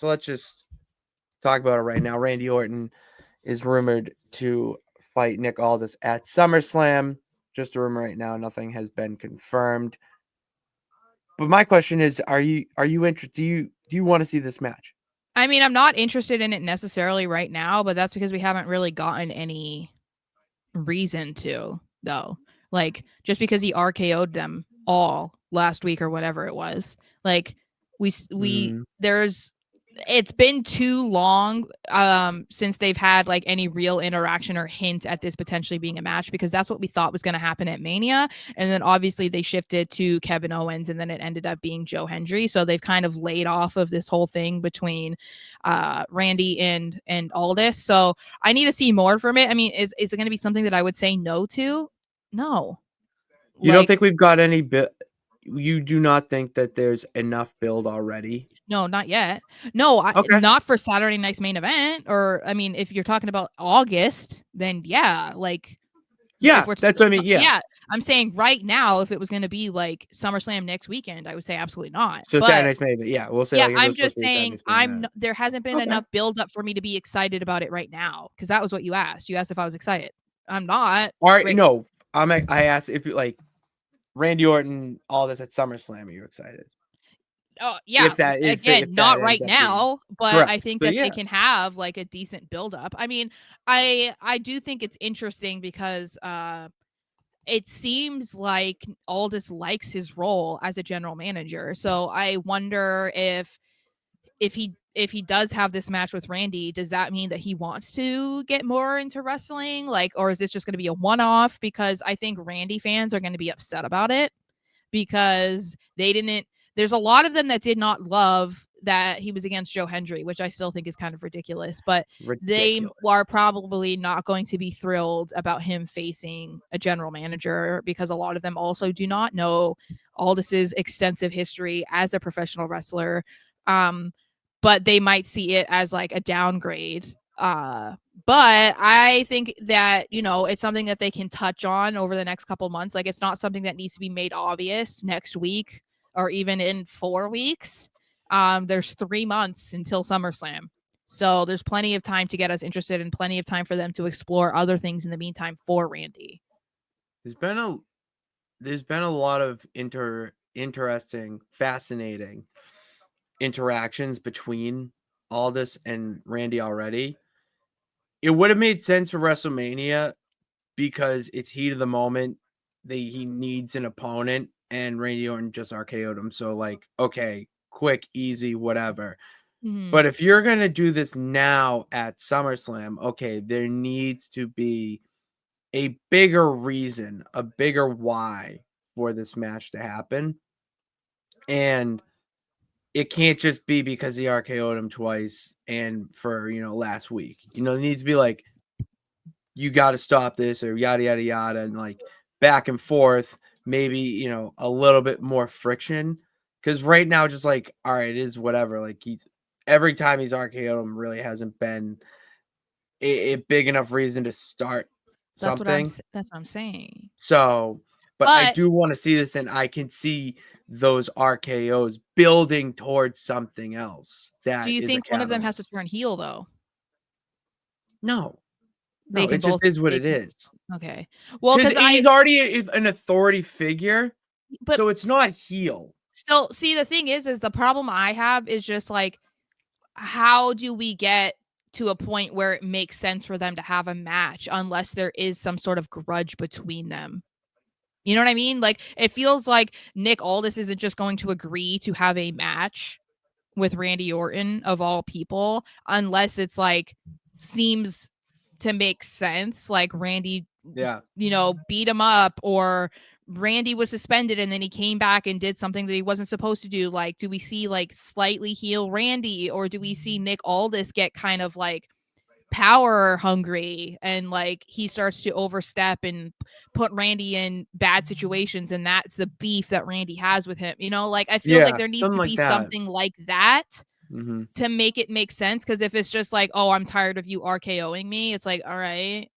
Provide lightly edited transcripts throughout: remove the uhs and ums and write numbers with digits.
So let's just talk about it right now. Randy Orton is rumored to fight Nick Aldis at SummerSlam. Just a rumor right now. Nothing has been confirmed. But my question is, are you interested? Do you want to see this match? I mean, I'm not interested in it necessarily right now, but that's because we haven't really gotten any reason to, though. Like, just because he RKO'd them all last week or whatever it was. Like, there's it's been too long since they've had like any real interaction or hint at this potentially being a match, because that's what we thought was going to happen at Mania, and then obviously they shifted to Kevin Owens, and then it ended up being Joe Hendry. So they've kind of laid off of this whole thing between Randy and Aldis. So I need to see more from it. I mean, is it going to be something that I would say no to? No. You don't think we've got any you do not think that there's enough build already? No, not yet. No, Okay. not for Saturday night's main event. Or, I mean, if you're talking about August, then yeah, like, yeah, that's what I mean. Yeah. I'm saying right now, if it was going to be like SummerSlam next weekend, I would say absolutely not. So but Saturday night's main event. Yeah, we'll say. yeah, like, I'm just saying there hasn't been enough build up for me to be excited about it right now, because that was what you asked. You asked if I was excited. I'm not. All right, no, I asked if you like Randy Orton, all this at SummerSlam. Are you excited? Oh, yeah. If that is again, if not that right ends up now, but correct. I think So, that yeah. they can have like a decent build up. I mean, I do think it's interesting because it seems like Aldis likes his role as a general manager. So I wonder if he does have this match with Randy, does that mean that he wants to get more into wrestling? Like, or is this just going to be a one-off? Because I think Randy fans are going to be upset about it, because there's a lot of them that did not love that he was against Joe Hendry, which I still think is kind of ridiculous, but they are probably not going to be thrilled about him facing a general manager, because a lot of them also do not know Aldis's extensive history as a professional wrestler. But they might see it as like a downgrade. But I think that, it's something that they can touch on over the next couple months. Like, it's not something that needs to be made obvious next week or even in 4 weeks. There's 3 months until SummerSlam. So there's plenty of time to get us interested and plenty of time for them to explore other things in the meantime for Randy. There's been a lot of interesting, fascinating interactions between Aldis and Randy already. It would have made sense for WrestleMania because it's heat of the moment. He needs an opponent, and Randy Orton just RKO'd him. So, like, okay, quick, easy, whatever. Mm-hmm. But if you're going to do this now at SummerSlam, okay, there needs to be a bigger reason, a bigger why for this match to happen. And it can't just be because he RKO'd him twice and for, last week. It needs to be like, you got to stop this or yada, yada, yada. And like back and forth, maybe, a little bit more friction. Because right now, just like, all right, it is whatever. Like every time he's RKO'd him really hasn't been a big enough reason to start something. That's what I'm saying. So, but I do want to see this, and I can see those RKOs building towards something else. Do you think one of them has to turn heel, though? No, it just is what it is. Okay. Well, because he's already an authority figure, so it's not heel. Still, see, the thing is the problem I have is just like, how do we get to a point where it makes sense for them to have a match unless there is some sort of grudge between them? You know what I mean? Like, it feels like Nick Aldis isn't just going to agree to have a match with Randy Orton, of all people, unless it's like seems to make sense. Like Randy, beat him up, or Randy was suspended and then he came back and did something that he wasn't supposed to do. Like, do we see like slightly heel Randy, or do we see Nick Aldis get kind of like power hungry and like he starts to overstep and put Randy in bad situations, and that's the beef that Randy has with him? Like, I feel like there needs to be something like that to make it make sense. Because if it's just like, oh, I'm tired of you RKOing me, it's like, all right.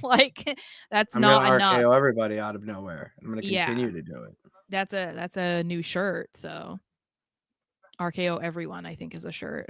Like, that's not enough. I'm gonna RKO everybody out of nowhere. I'm gonna continue to do it. That's a new shirt. So RKO everyone, I think, is a shirt.